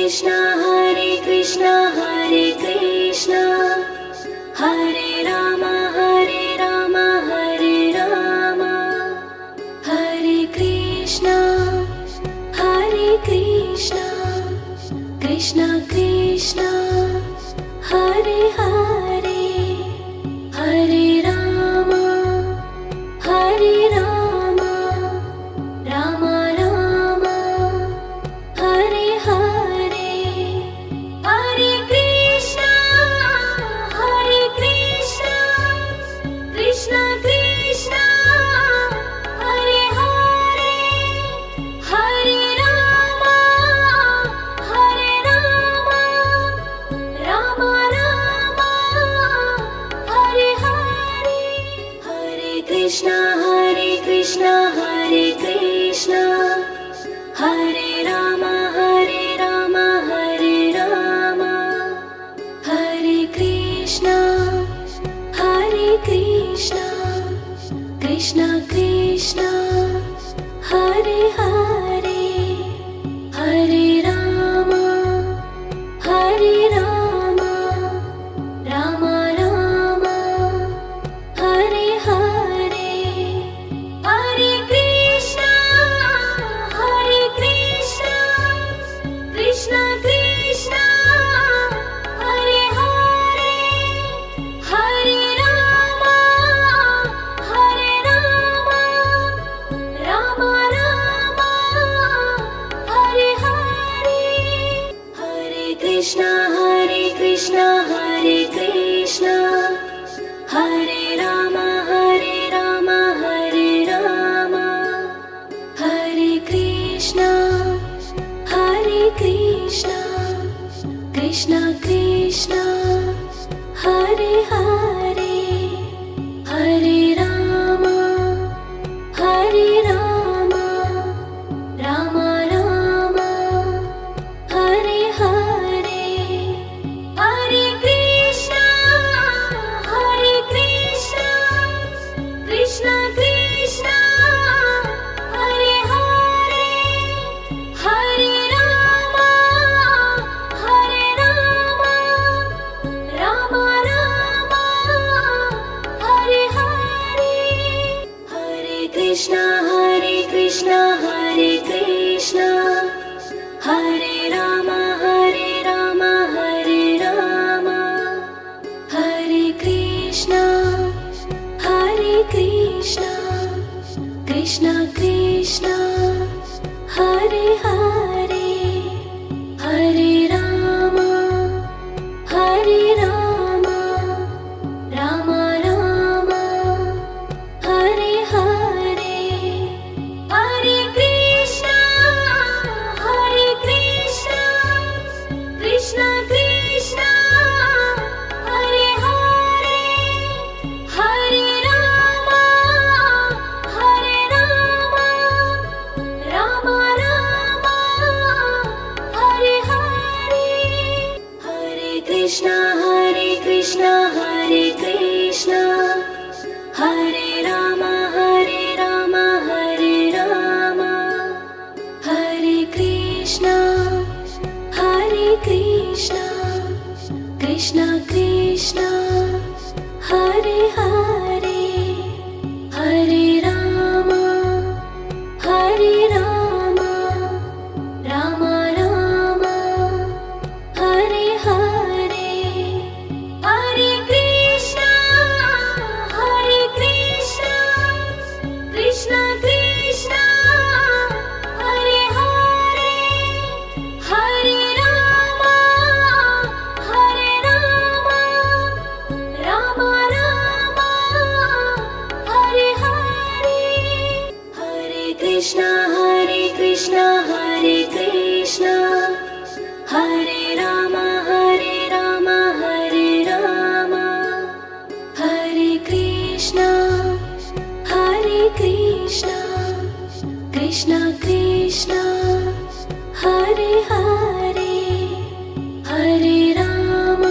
Krishna Hare Krishna Hare Ram Hare Ram Hare Krishna Krishna Krishna Hare Hare Hare Ram Ram Ram Hare Hare Hare Krishna Krishna Krishna Hare Hare Hare Ram Ram Ram Hare Hare Hare Krishna Hare Krishna Hare Ram Hare Ram Hare Krishna Krishna Krishna Hare Hare Hare Ram Ram Ram Hare Hare Hare Krishna Krishna Krishna Hare Hare Hare Ram Ram Ram Hare Hare Hare Krishna Hare Krishna Hare Ram Hare Ram Hare Krishna Krishna Krishna Hare Hare Hare Ram Ram Ram Hare Hare Hare Krishna Krishna Krishna Hare Hare Hare Ram Ram Ram Hare Hare Hare Krishna Hare Krishna Hare Ram Hare Ram Hare Krishna Krishna Krishna Hare Hare Hare Ram Ram Ram Hare Hare Hare Krishna Krishna Krishna Hare Hare Hare Ram Ram Ram Hare Hare Hare Krishna Hare Krishna Hare Ram Hare Ram Hare Krishna Krishna Krishna Hare Hare Hare Ram Ram Ram Hare Hare Hare Krishna Krishna Krishna Hare Hare Hare Ram Ram Ram Hare Hare Hare Krishna Hare Krishna Hare Ram Hare Ram Hare Krishna Krishna Krishna Hare Hare Hare Ram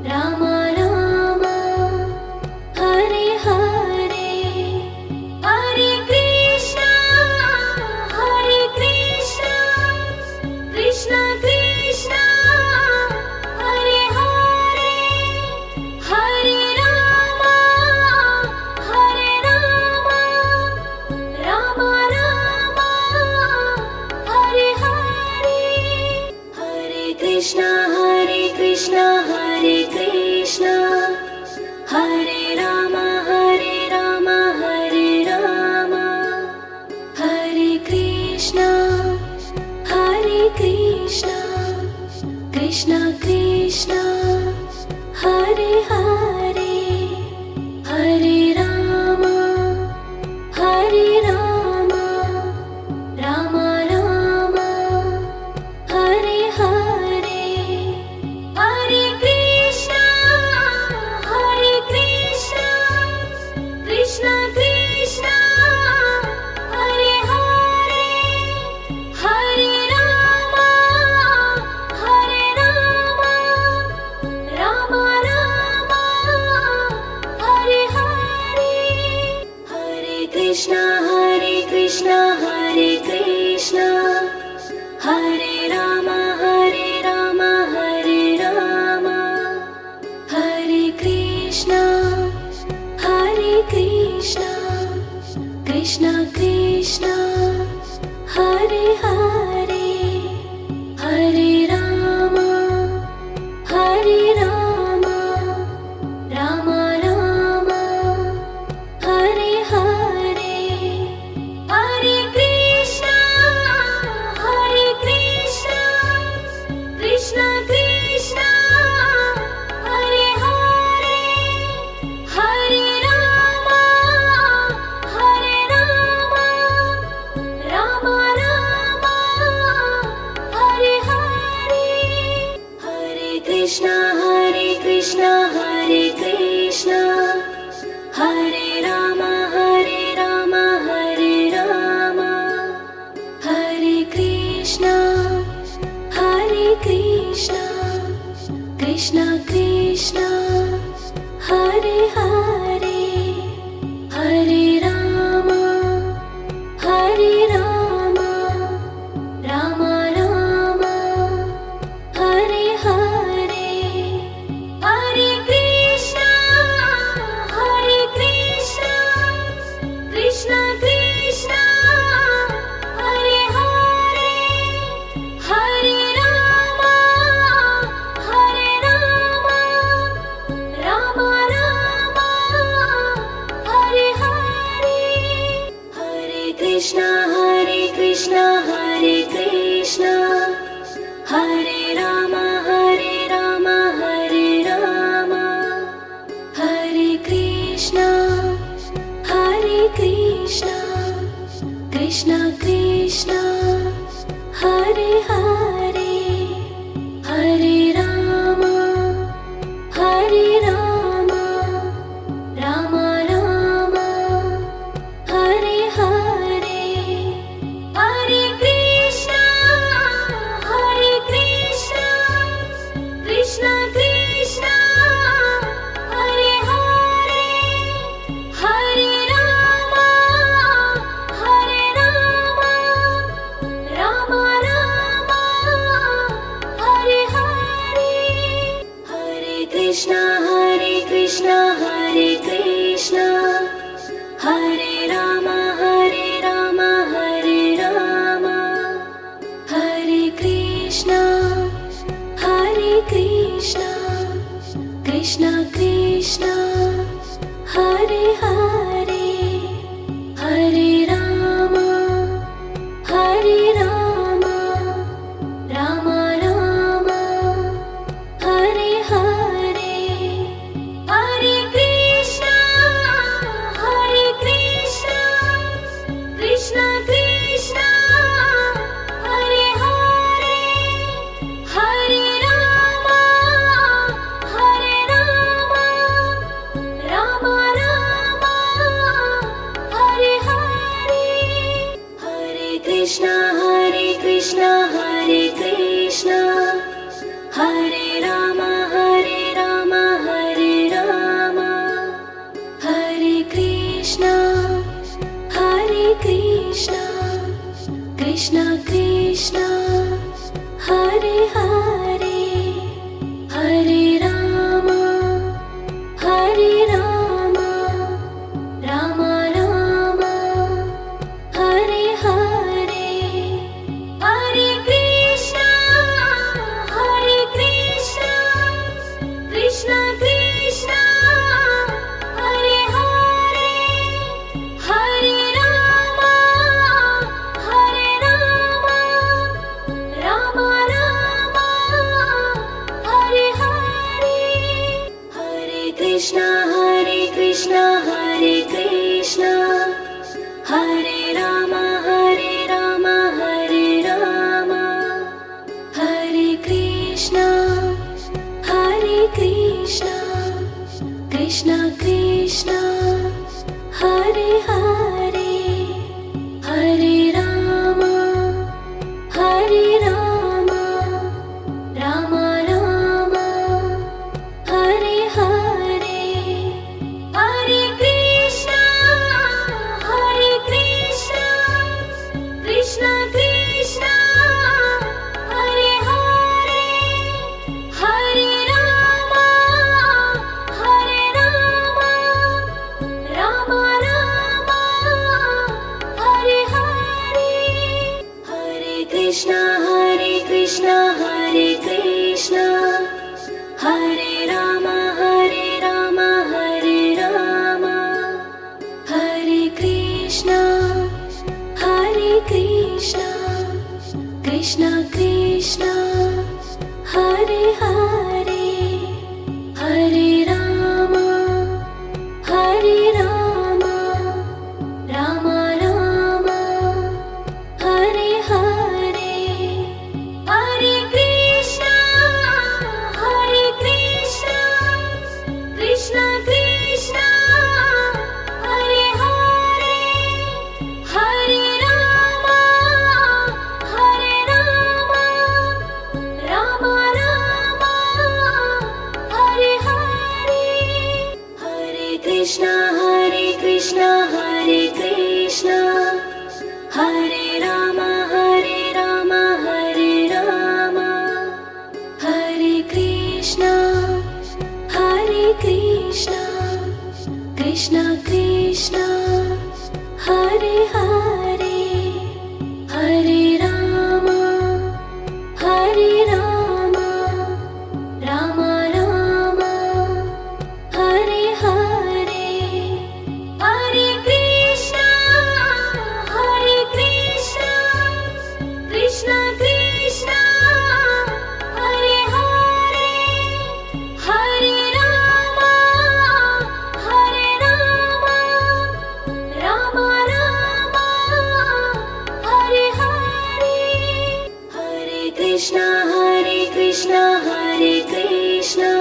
Ram Ram Hare Hare Hare Krishna Krishna Krishna Krishna Hare Hare Hare Rama Hare Rama Rama Rama Hare Hare Hare Krishna Krishna Krishna Hare Hare Hare Rama Rama Rama Hare Hare Hare Krishna Hare Krishna Hare Rama Hare Rama Hare Krishna Krishna Krishna Hare Hare Hare Rama Rama Rama Hare Hare Hare Krishna Krishna Krishna Hare Hare Hare Rama Rama Rama Hare Hare Hare Krishna Hare Krishna Hare Rama Hare Rama Hare Krishna Krishna Krishna Hare Hare Hare Rama Rama Rama Hare Hare Hare Krishna Krishna Krishna Hare Hare Hare Rama Rama Rama Hare Hare Hare Krishna Hare Krishna Hare Rama Hare Rama Hare Krishna Krishna Krishna Hare Hare Hare Rama Rama Rama Hare Hare Hare Krishna Krishna Krishna Hare Hare Hare Rama Rama Rama Hare Hare Hare Krishna Hare Krishna Hare Rama Hare Rama Hare Krishna Krishna Krishna Hare Hare Hare Rama Rama Rama Hare Hare Hare Krishna Krishna Krishna Hare Hare Hare Rama Rama Rama Hare Hare Hare Krishna Hare Krishna Hare Rama Hare Rama Hare Krishna Krishna Krishna Hare Hare Hare Rama Rama Rama Hare Hare Hare Krishna Krishna Krishna Hare Hare Hare Rama Rama Krishna Krishna Hare Hare Hare Rama Hare Rama Rama Rama Hare Hare Hare Krishna Krishna Krishna Hare Hare Hare Rama Rama Rama Hare Hare Hare Krishna Hare Krishna Hare Rama Hare Rama Hare Krishna Krishna Krishna Hare Hare Hare Rama Rama Rama Hare Hare Hare Krishna Krishna Krishna Hare Hare Hare Rama Rama Rama Hare Hare Hare Krishna Hare Rama Hare Rama Hare Krishna Krishna Krishna Hare Hare Hare Rama Rama Rama Hare Hare Hare Krishna Krishna Krishna Hare Hare Hare Rama Rama Rama Hare Hare Hare Krishna Hare Krishna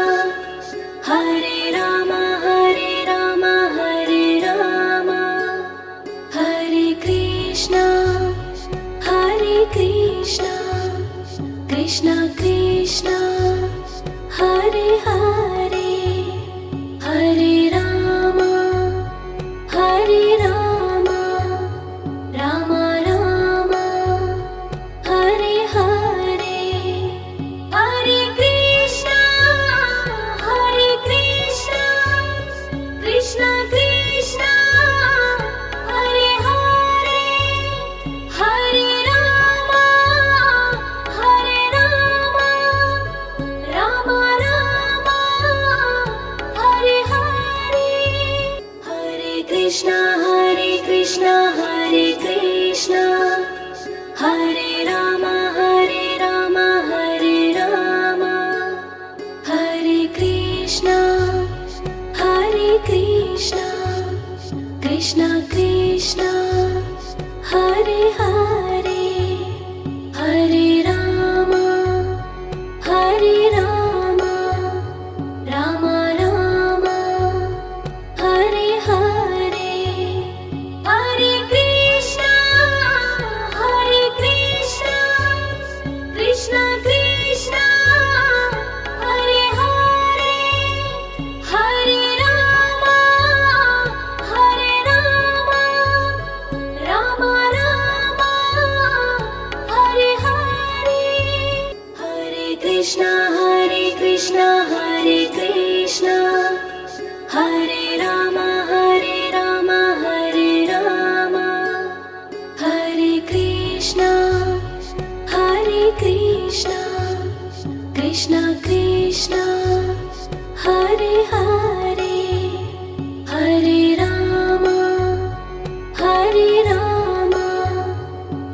Hare Rama Hare Rama Hare Krishna Krishna Krishna Hare Hare Hare Rama Rama Rama Hare Hare Hare Krishna Krishna Krishna Hare Hare Hare Rama Rama Rama Hare Hare Hare Krishna Hare Rama Hare Rama Hare Krishna Krishna Krishna Hare Hare Hare Rama Rama Rama Hare Hare Hare Krishna Krishna Krishna Hare Hare Hare Rama Rama Rama Hare Hare Hare Krishna Hare Rama Hare Rama Hare Krishna Krishna Krishna Hare Hare Hare Rama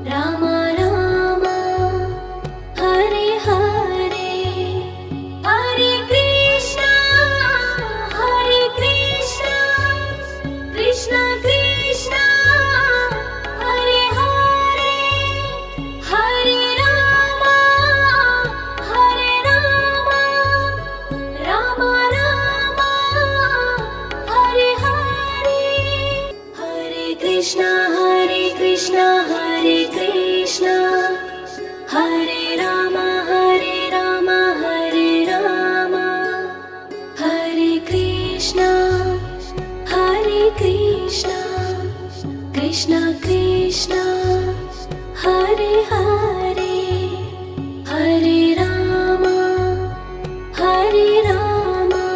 Rama Rama Hare Hare Hare Krishna Krishna Krishna Hare Hare Hare Rama Rama Rama Krishna Krishna Hare Hare Hare Rama Hare Rama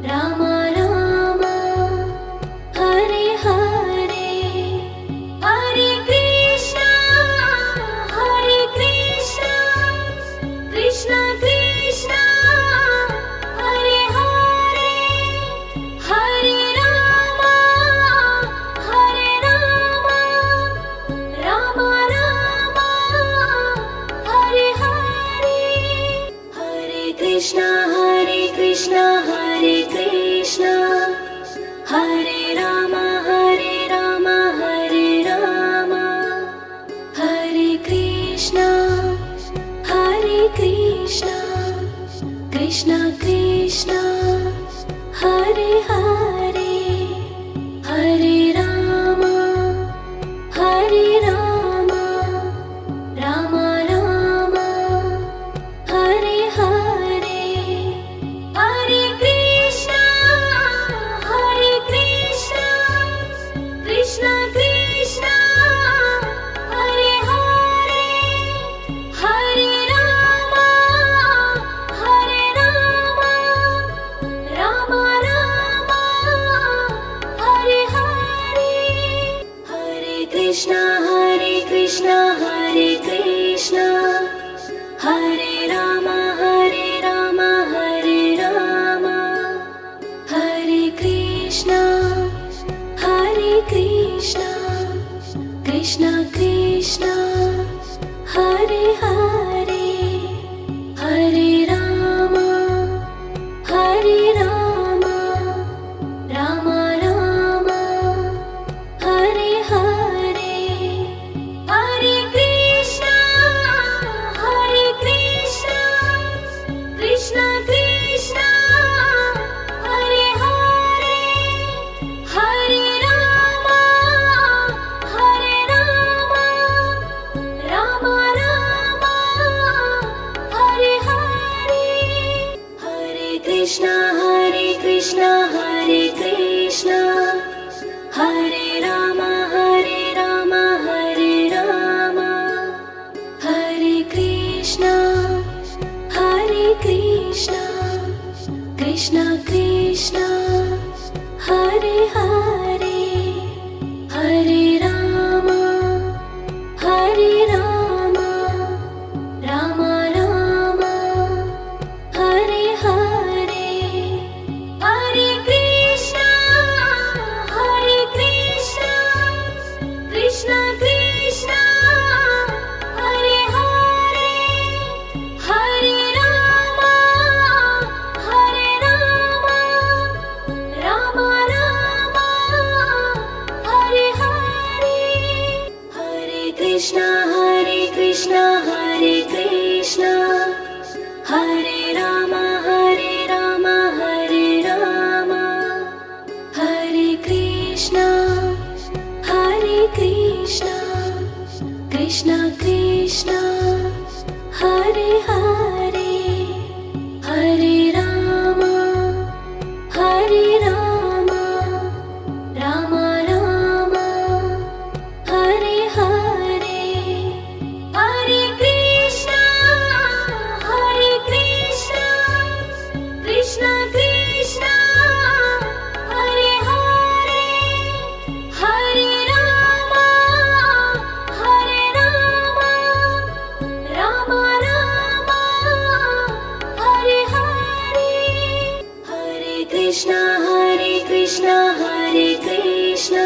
Rama Rama Hare Hare Hare Krishna Krishna Krishna Hare Hare Hare Rama Rama Rama Hare Hare Hare Krishna Hare Krishna Hare Rama Hare Rama Hare Krishna Krishna Krishna Hare Hare Hare Rama Rama Rama Hare Hare Hare Krishna Krishna Krishna Hare Hare Hare Rama Rama Rama Hare Hare Hare Krishna Hare Krishna Hare Rama Hare Rama Hare Krishna Krishna Krishna Hare Hare Hare Rama Rama Rama Hare Hare Hare Krishna Krishna Krishna Hare Hare Hare Rama Rama Rama Hare Hare Hare Krishna Hare Krishna Hare Rama Hare Rama Hare Krishna Krishna Krishna Hare Hare Hare Rama Rama Rama Hare Hare Hare Krishna Krishna Krishna Hare Hare Hare Rama Rama Rama Hare Hare Hare Krishna Hare Krishna Hare Rama Hare Rama Hare Krishna Krishna Krishna Hare Hare Hare Rama Rama Rama Hare Hare Hare Krishna Krishna Krishna Hare Hare Hare Rama Rama Rama Hare Hare Hare Krishna Hare Krishna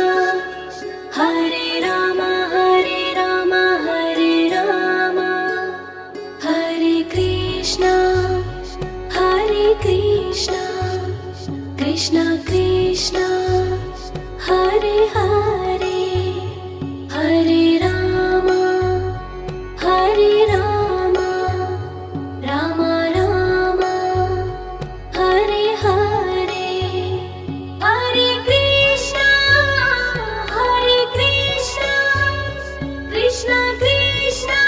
Hare Rama Hare Rama Hare Krishna Krishna Krishna Hare Hare Hare Rama Rama Rama Hare Hare Hare Krishna Krishna Krishna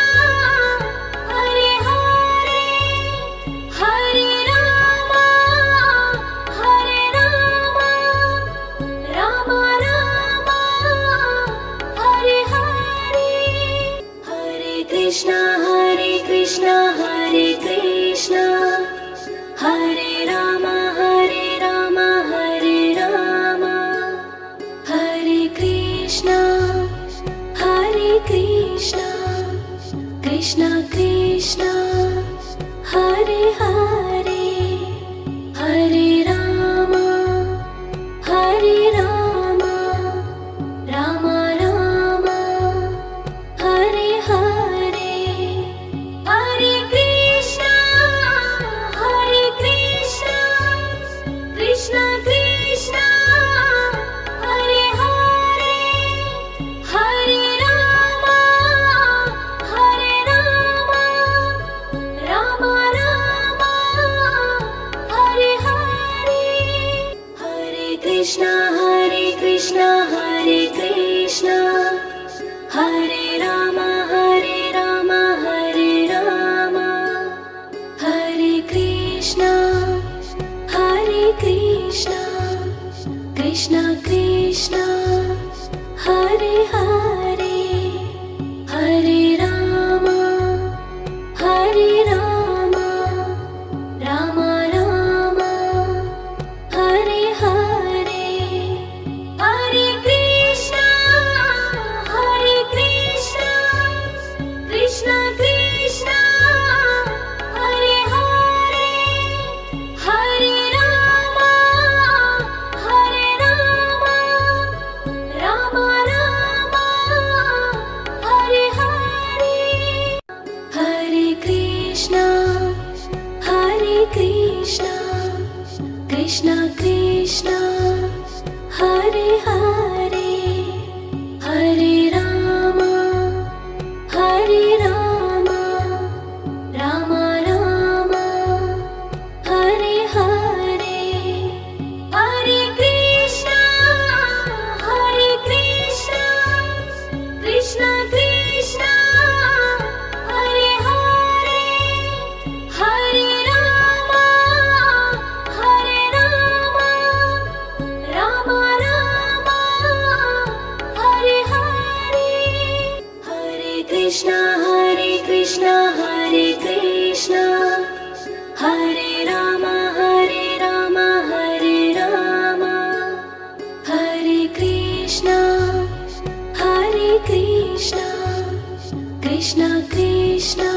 Hare Hare Hare Rama Rama Rama Krishna Hare Krishna Hare Rama Hare Rama Hare Krishna Krishna Krishna Hare Hare Hare Rama Rama Rama Hare Hare Hare Krishna Krishna Krishna Hare Hare Hare Rama Rama Rama Hare Hare Hare Krishna Hare Krishna Hare Rama Hare Krishna Krishna Krishna Hare Hare Hare Rama Rama Rama Hare Hare Hare Krishna Krishna Krishna Hare Hare Hare Rama Rama Rama Hare Hare Hare Krishna Krishna Krishna Hare Hare Hare Rama Rama Rama Hare Hare Hare Krishna Krishna Krishna Hare Hare Hare Rama Rama Rama Hare Hare Hare Krishna Hare Rama Hare Krishna Krishna Krishna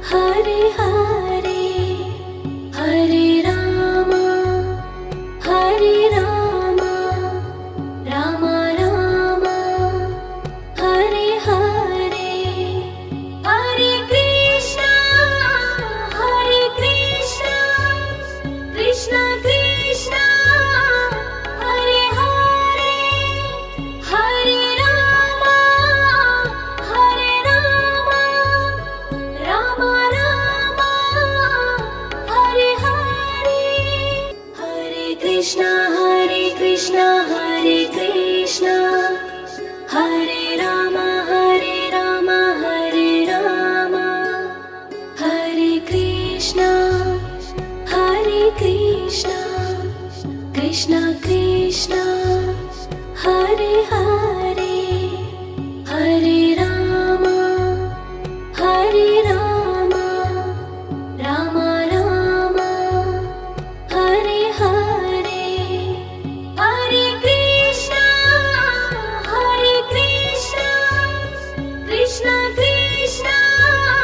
Hare Hare Hare Rama Rama Rama Hare Hare Hare Krishna Krishna Krishna Hare Hare Hare Rama Rama Rama Hare Hare Hare Krishna Hare Krishna Hare Rama Hare Krishna Krishna Krishna Hare Hare Hare Rama Rama Rama Hare Hare Hare Krishna Krishna Krishna Hare Hare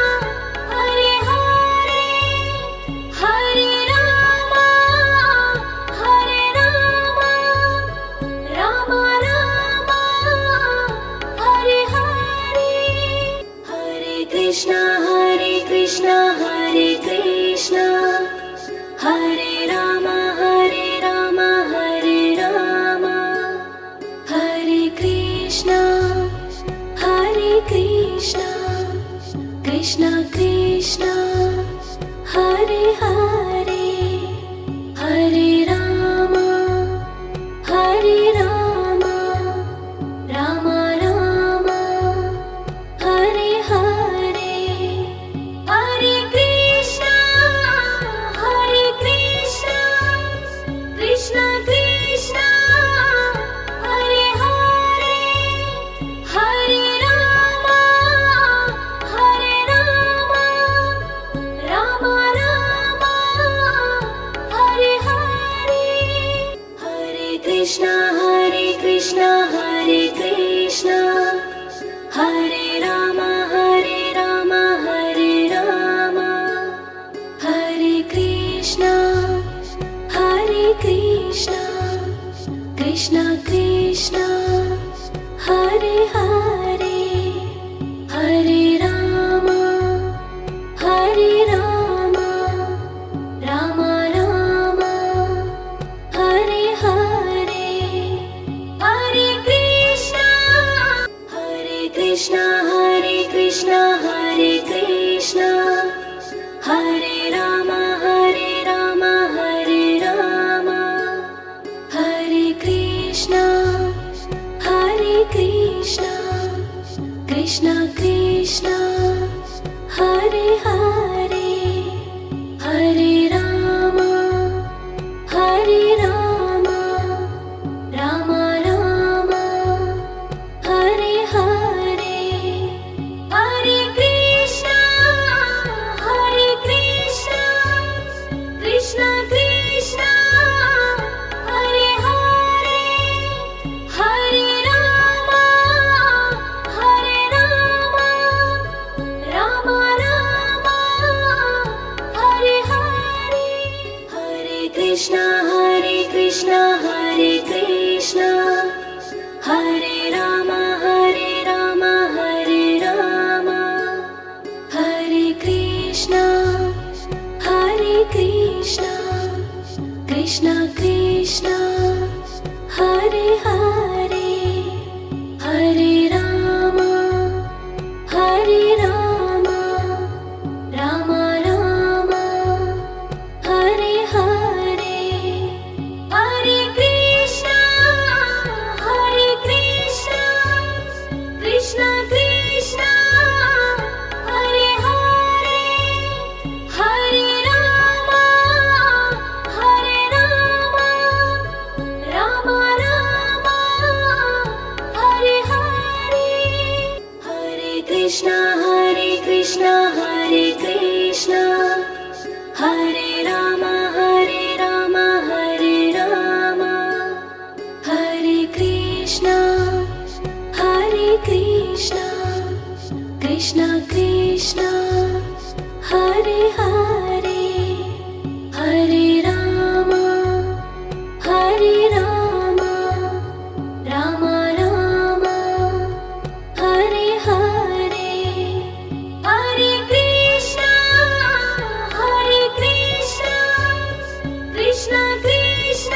Hare Rama Rama Rama Hare Hare Hare Krishna Hare Krishna Hare Rama Hare Krishna Krishna Krishna Hare Hare Hare Rama Rama Rama Hare Hare Hare Krishna Krishna Krishna Hare Hare Hare Rama Krishna Krishna Hare Hare Hare Ram Ram Ram Hare Hare Hare Krishna Hare Krishna Hare Krishna Hare Ram Hare Ram Hare Krishna Krishna Krishna Hare Hare Hare Ram Ram Ram Hare Hare Hare Krishna Krishna Krishna Hare Hare Hare Ram Ram Hare Hare Hare Krishna Hare Krishna Hare Ram Hare Ram Hare Krishna Krishna Krishna Hare Hare Hare Ram Ram Hare Hare Hare Krishna Krishna Krishna Hare Hare Hare Ram Ram Hare Hare Hare Krishna Hare Krishna Hare Ram Hare Krishna Krishna Krishna Hare Hare Hare Ram Ram Hare Hare Hare Krishna Krishna Krishna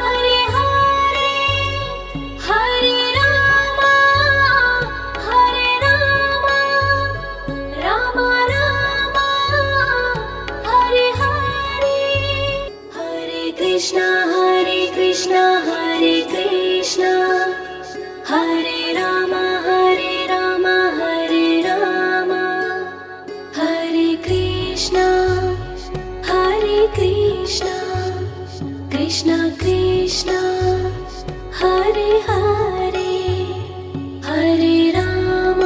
Hare Hare Hare Ram Ram Hare Hare Hare Krishna Hare Krishna Hare Ram Hare Krishna Krishna Krishna Hare Hare Hare Ram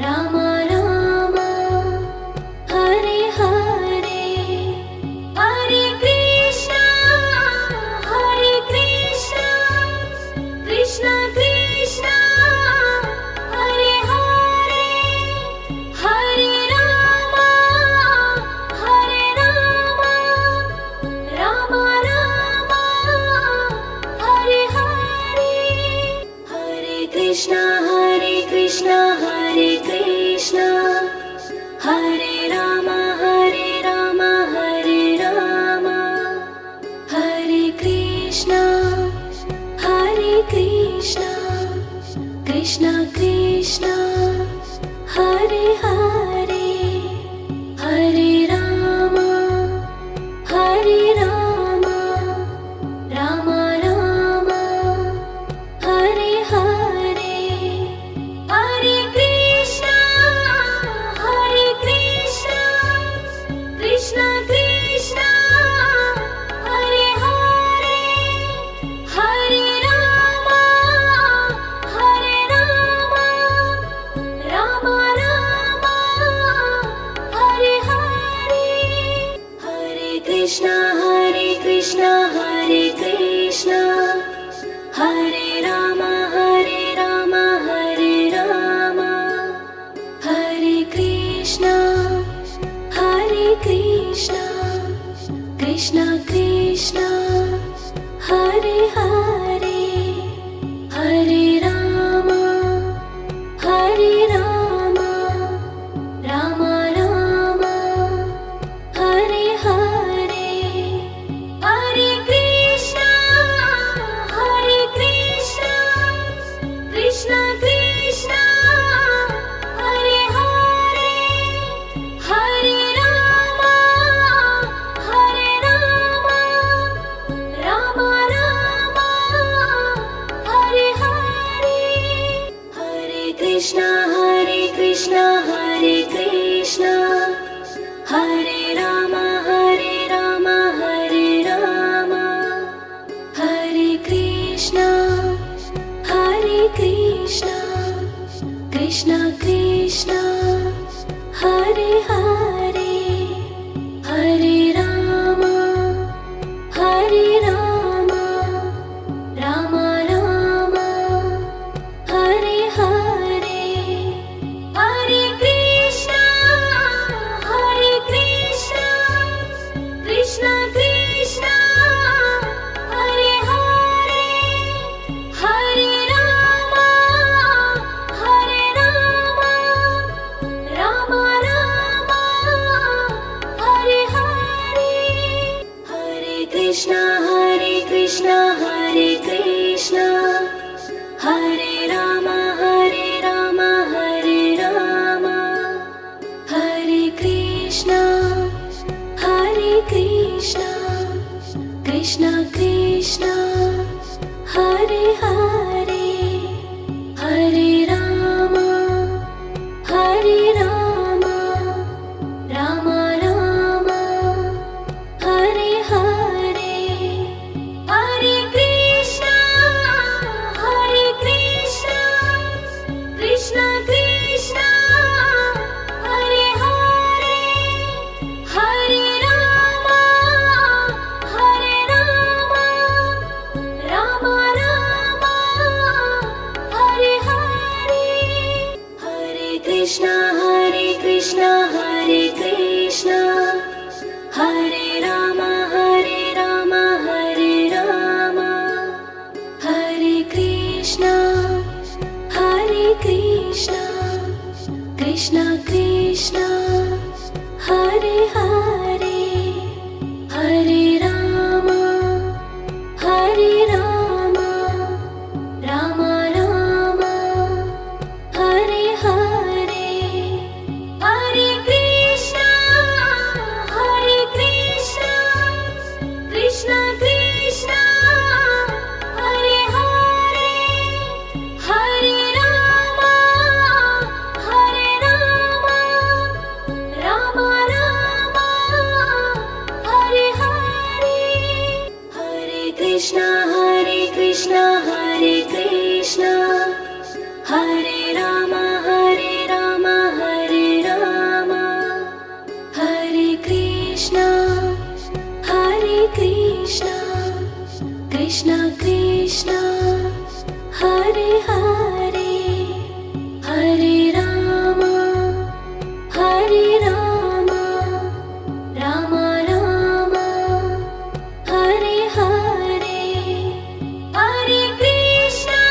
Ram Hare Hare Hare Krishna Krishna Krishna Hare Hare Hare Ram Ram Hare Hare Hare Krishna Hare Krishna Hare Ram Hare Krishna Krishna Krishna Hare Hare Hare Ram Ram Hare Hare Hare Krishna Krishna Krishna Hare Hare Hare Ram Ram Krishna Hare Krishna Hare Rama Hare Rama Hare Rama Hare Krishna Krishna Krishna Hare Hare Hare Rama Rama Rama Hare Hare Hare Krishna Krishna Krishna Hare Hare Hare Rama Rama Rama Hare Hare Hare Krishna Hare Krishna Hare Rama Hare Rama Hare Krishna Krishna Krishna Hare Hare Hare Rama Rama Rama Hare Hare Hare Krishna Krishna Krishna Hare Hare Hare Rama Rama Rama Hare Hare Hare Krishna Hare Rama Hare Rama Hare Krishna Krishna Krishna Hare Hare Hare Rama Rama Rama Hare Hare Hare Krishna Krishna Krishna Hare Hare Hare Rama Rama Rama Hare Hare Hare Krishna Hare Krishna Hare Rama Hare Rama Hare Krishna Krishna Krishna Hare Hare Hare Rama Rama Rama Hare Hare Hare Krishna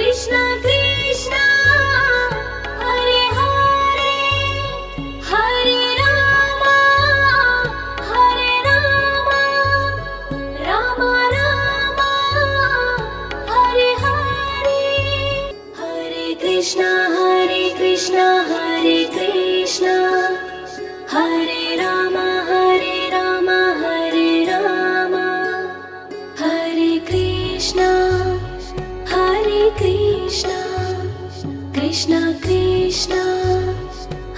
Krishna Krishna Hare Hare Hare Rama Rama Rama Hare Hare Hare Krishna Hare Rama Hare Rama Hare Krishna Krishna Krishna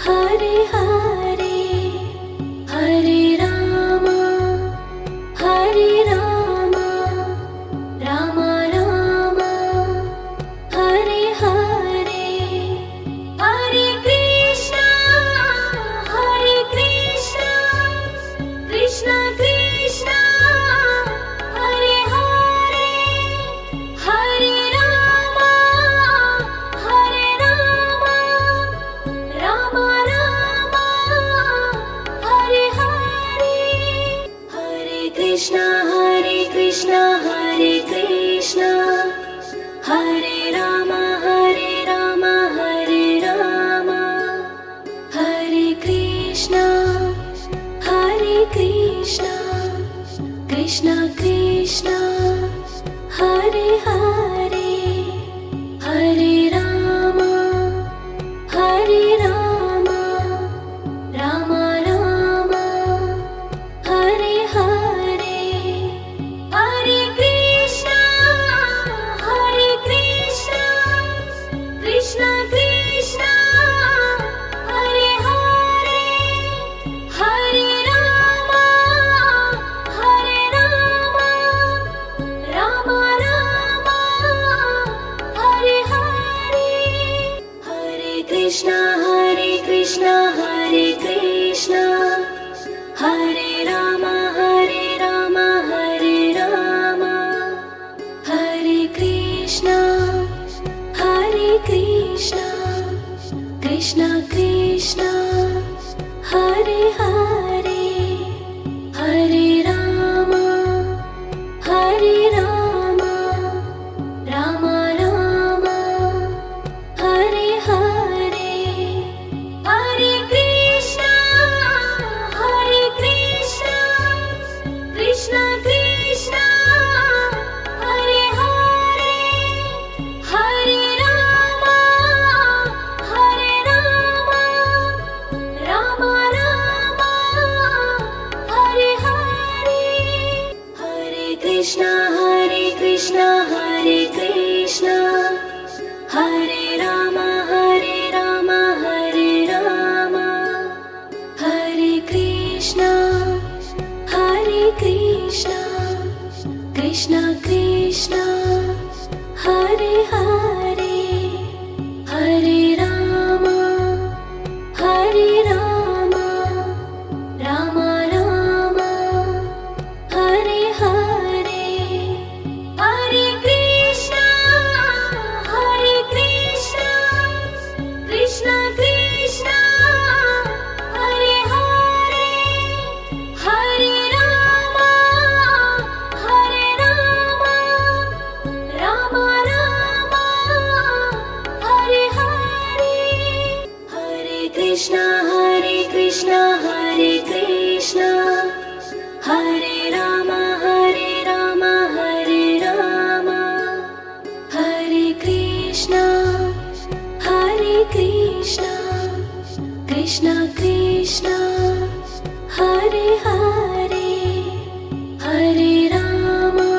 Hare Hare Hare Rama Rama Rama Hare Hare Hare Krishna Krishna Krishna Hare Hare Hare Rama Rama Rama Hare Hare Hare Krishna Hare Rama Hare Rama Hare Krishna Krishna Krishna Hare Hare Hare Rama Rama Rama Hare Hare Hare Krishna Krishna Krishna Krishna Hare Hare Hare Rama Hare Rama Rama Rama Hare Hare Hare Krishna Krishna Krishna Hare Hare Hare Rama Rama Rama Hare Hare Hare Krishna Hare Krishna Hare Rama Hare Rama Hare Krishna Krishna Krishna Hare Hare Hare Rama Rama Rama Hare Hare Hare Krishna Krishna Krishna Hare Hare Hare Rama Rama Rama Hare Hare Hare Krishna Hare Krishna Hare Rama Hare Rama Hare Krishna Krishna Krishna Hare Hare Hare Rama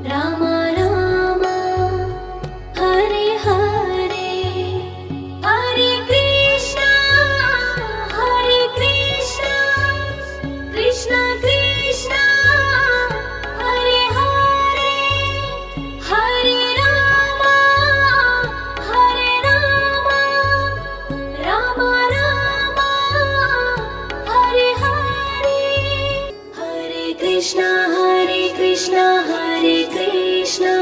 Rama Rama Hare Hare Hare Krishna Krishna Krishna Hare Hare Hare Rama Rama Rama Hare Hare Hare Krishna Hare Krishna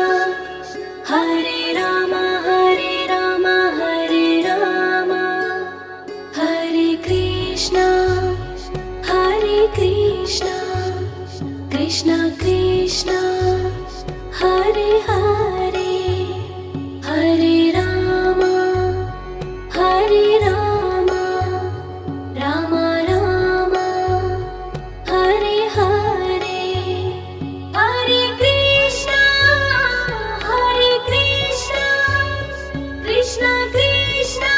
Hare Rama Hare Rama Hare Krishna Krishna Krishna Hare Hare Hare Rama Rama Rama Hare Hare Hare Krishna Krishna Krishna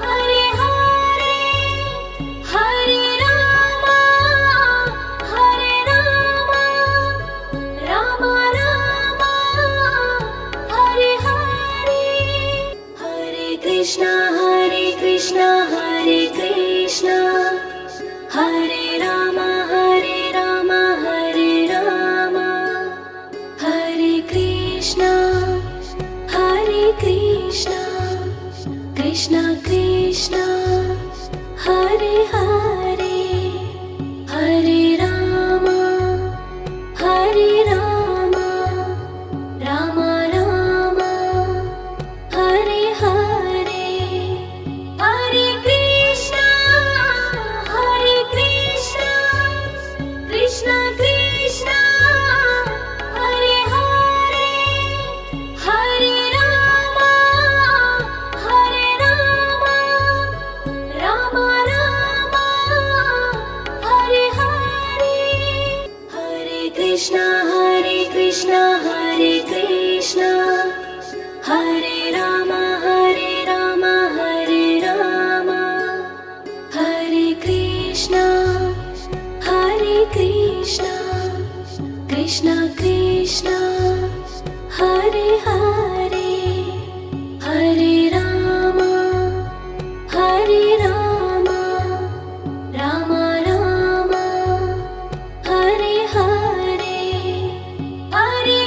Hare Hare Hare Rama Rama Rama Hare Hare Hare Krishna Hare Krishna Hare Rama Hare Rama Hare Krishna Krishna Krishna Hare Hare Hare Rama Rama Rama Hare Hare Hare Krishna Krishna Krishna Hare Hare Hare Rama Rama Rama Hare Hare Hare Krishna Hare Krishna Hare Rama Hare Rama Hare Krishna Krishna Krishna Hare Hare Hare Rama Rama Rama Hare Hare Hare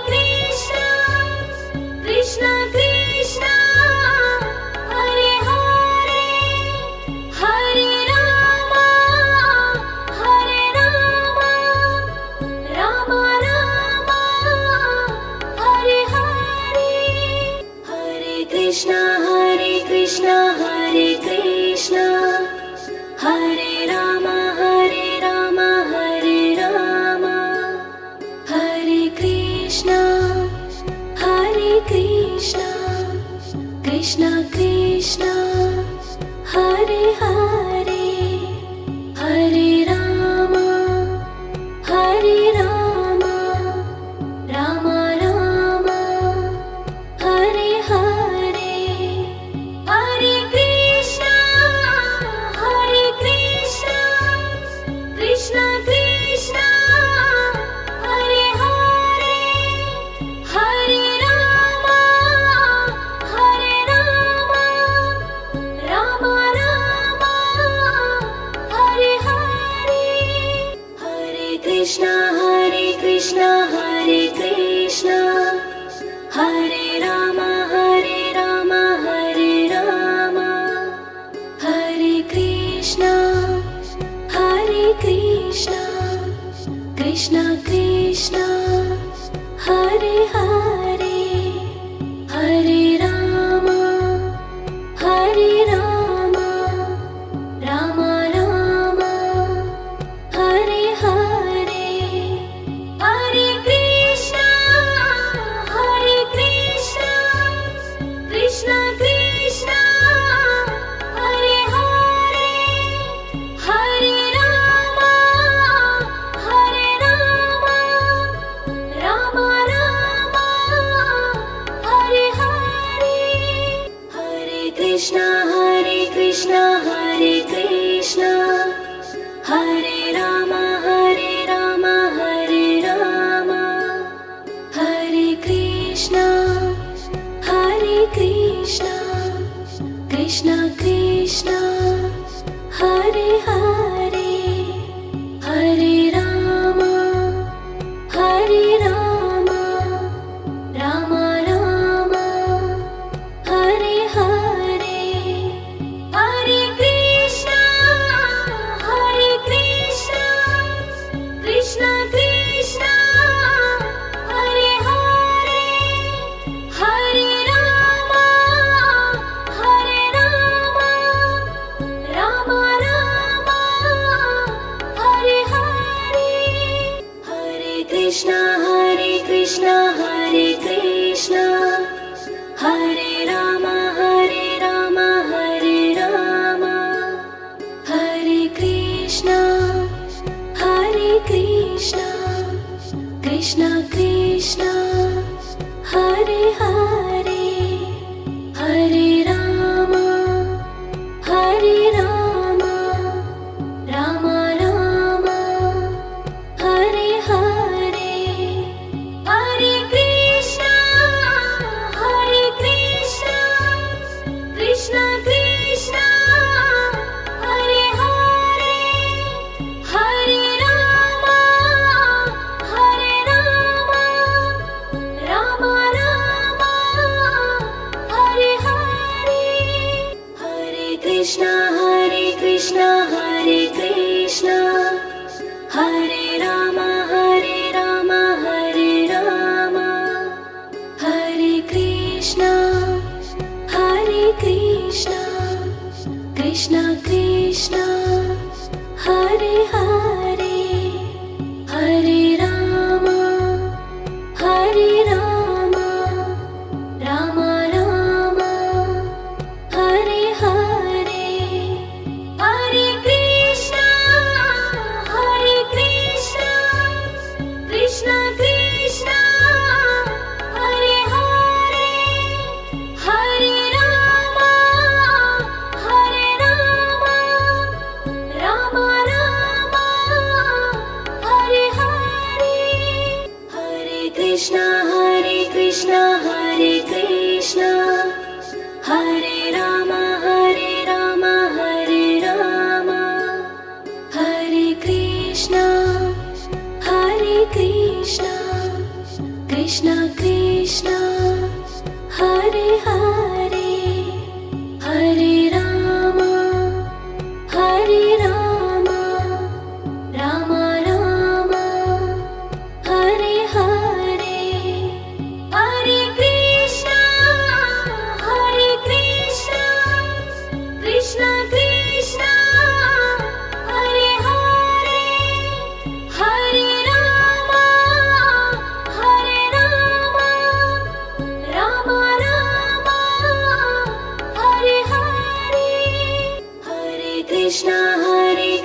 Krishna Krishna Krishna Hare Hare Hare Rama Rama Krishna Hare Krishna Hare Rama Hare Rama Hare Krishna Krishna Krishna Hare Hare Hare Rama Rama Rama Hare Hare Hare Krishna Krishna Krishna Hare Hare Hare Rama Rama Rama Hare Hare Hare Krishna Hare Krishna Hare Rama Hare Rama Hare Krishna Krishna Krishna Hare Hare Hare Rama Rama Rama Hare Hare Hare Krishna Krishna Krishna Hare Hare Hare Rama Rama Rama Hare Hare Hare Krishna Hare Krishna Hare Rama Hare Rama Hare Krishna Krishna Krishna Hare Hare Hare Rama Rama Rama Hare Hare Hare Krishna Krishna Krishna Hare Hare Hare Rama Rama Rama Hare Hare Hare Krishna Hare Rama Hare Rama Hare Krishna Krishna Krishna Hare Hare Hare Rama Rama Rama Hare Hare Hare Krishna Krishna Krishna Hare Hare Hare Rama Rama Rama Hare Hare Hare Krishna Hare Krishna Hare Rama Hare Rama Hare Krishna Krishna Krishna Hare Hare Hare Rama Rama Rama Hare Hare Hare Krishna Krishna Krishna Hare Hare Hare Rama Rama Rama Hare Hare Hare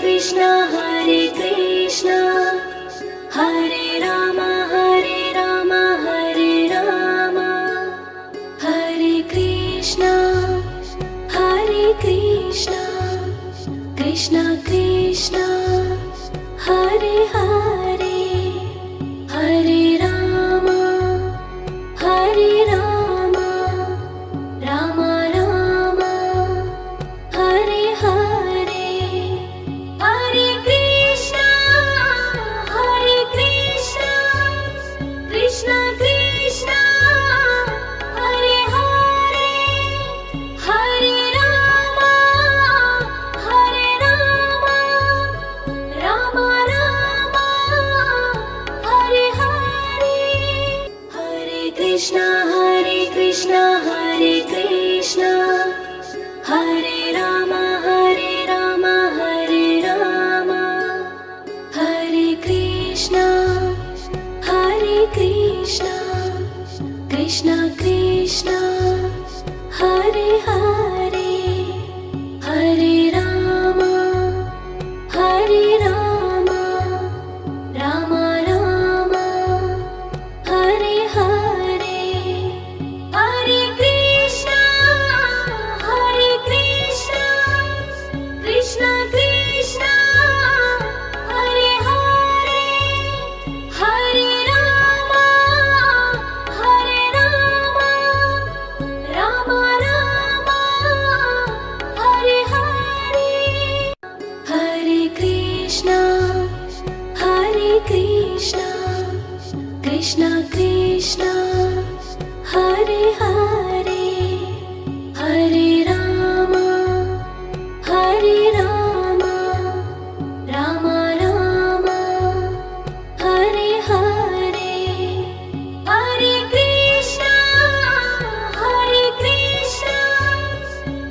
Krishna Hare Krishna Hare Rama Hare Rama Hare Krishna Krishna Krishna Hare Hare Hare Rama Rama Rama Hare Hare Hare Krishna Krishna Krishna Hare Hare Hare Rama Hare Rama Rama Rama Hare Hare Hare Krishna Krishna Krishna Hare Hare Hare Rama Rama Rama Hare Hare Hare Krishna Krishna Krishna Hare Hare Hare Rama Rama Rama Hare Hare Hare Krishna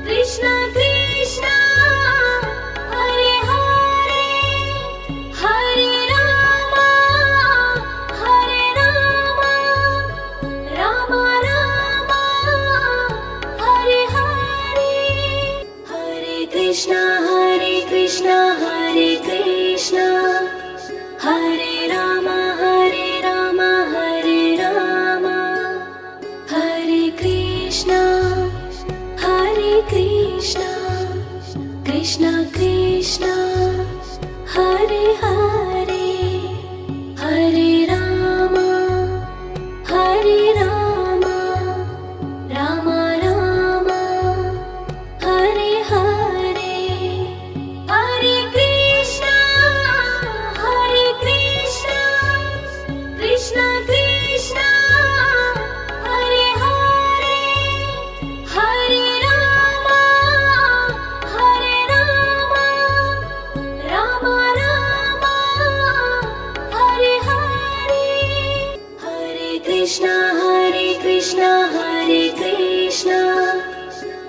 Krishna Krishna Hare Hare Hare Rama Rama Rama Hare Hare Hare Krishna Hare Krishna Hare Rama Hare Rama Hare Krishna Krishna Krishna Hare Hare Hare Rama Rama Rama Hare Hare Hare Krishna Krishna Krishna Hare Hare Hare Rama Rama Rama Hare Hare Hare Krishna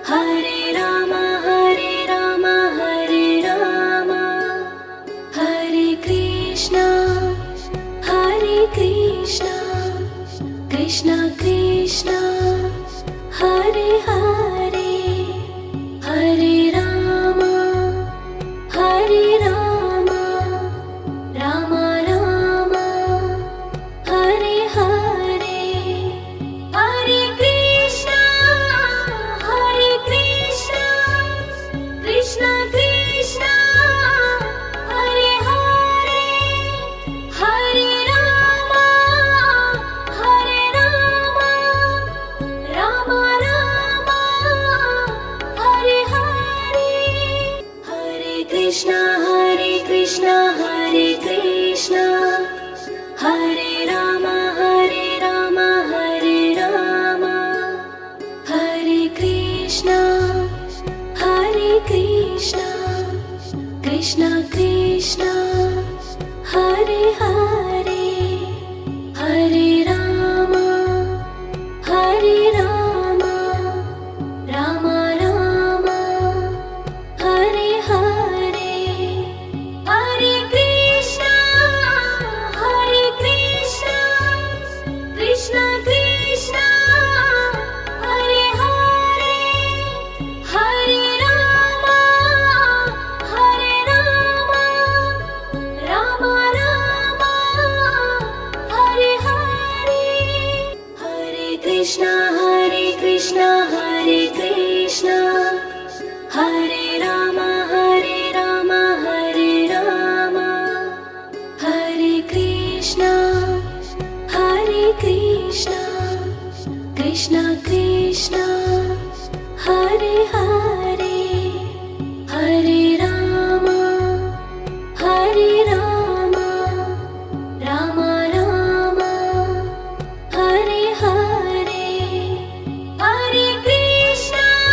Hare Rama Hare Rama Hare Krishna Krishna Krishna Hare Hare Hare Rama Rama Rama Hare Hare Hare Krishna Krishna Krishna Hare Hare Hare Rama Rama Rama Hare Hare Hare Krishna Hare Rama Hare Rama Hare Krishna Krishna Krishna Hare Hare Hare